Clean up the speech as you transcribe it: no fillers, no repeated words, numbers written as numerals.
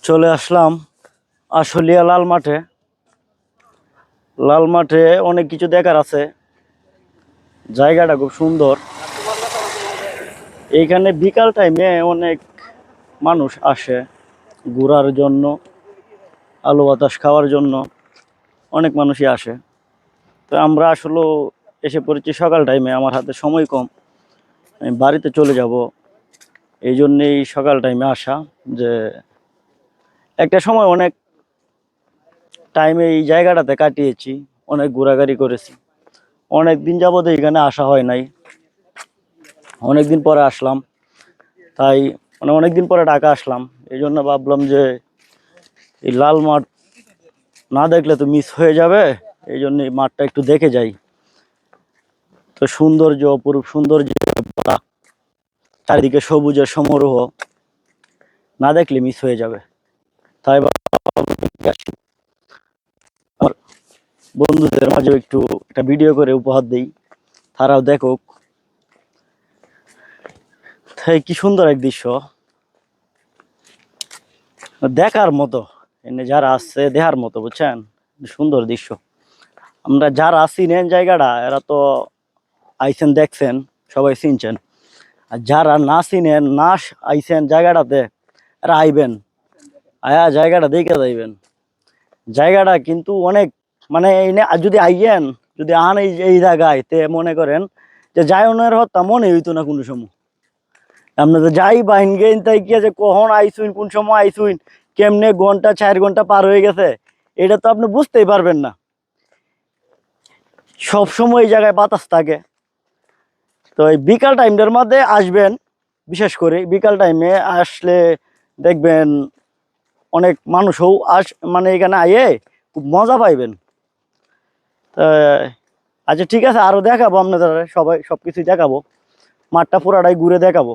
চলে আসলাম আশুলিয়া লাল মাঠে। লাল মাঠে অনেক কিছু দেখার আছে, জায়গাটা খুব সুন্দর। এইখানে বিকাল টাইমে অনেক মানুষ আসে ঘোরার জন্য, আলো বাতাস খাওয়ার জন্য অনেক মানুষই আসে। তো আমরা আসলে এসে পড়েছি সকাল টাইমে, আমার হাতে সময় কম, আমি বাড়িতে চলে যাব, এই জন্যেই সকাল টাইমে আসা। যে একটা সময় অনেক টাইমে এই জায়গাটাতে কাটিয়েছি, অনেক ঘোরাঘুরি করেছি। অনেক দিন যাবত এখানে আসা হয় নাই, অনেক দিন পরে আসলাম। তাই অনেক দিন পরে ঢাকা আসলাম, এই জন্য ভাবলাম যে এই লাল মাঠ না দেখলে তো মিস হয়ে যাবে, এই জন্য এই মাঠটা একটু দেখে যাই। তো সৌন্দর্য, অপরূপ সৌন্দর্য, চারিদিকে সবুজের সমারোহ, না দেখলে মিস হয়ে যাবে। তাই আমার বন্ধুদের মাঝে একটু একটা ভিডিও করে উপহার দিই, তারাও দেখুক। তাই কি সুন্দর এক দৃশ্য, দেখার মতো। এনে যারা আসছে দেখার মতো, বুঝছেন, সুন্দর দৃশ্য। আমরা যারা আছি নেন জায়গাটা, এরা তো আইসেন, দেখছেন, সবাই চিনছেন। আর যারা না চিনেন, না আইসেন জায়গাটাতে, এরা আইবেন, আয়া জায়গাটা দেখে যাইবেন। জায়গাটা কিন্তু অনেক, মানে যদি আইয়েন, যদি আন এই জায়গায়, তে মনে করেন যে জায়নের হত্যা মনে হইতো না কোনো সময়। আপনাদের যাই বাইন গেন, তাই কি আছে, কখন আইসুন, কোন সময় আইসুন, কেমনে ঘন্টা 4 ঘন্টা পার হয়ে গেছে, এটা তো আপনি বুঝতেই পারবেন না। সব সময় এই জায়গায় বাতাস থাকে। তো এই বিকাল টাইমটার মধ্যে আসবেন, বিশেষ করে বিকাল টাইমে আসলে দেখবেন অনেক মানুষও মানে এখানে আইয়ে খুব মজা পাইবেন। আচ্ছা ঠিক আছে, আরো দেখাবো আপনাদের, সবাই সবকিছুই দেখাবো, মাঠটা পুরাটাই ঘুরে দেখাবো।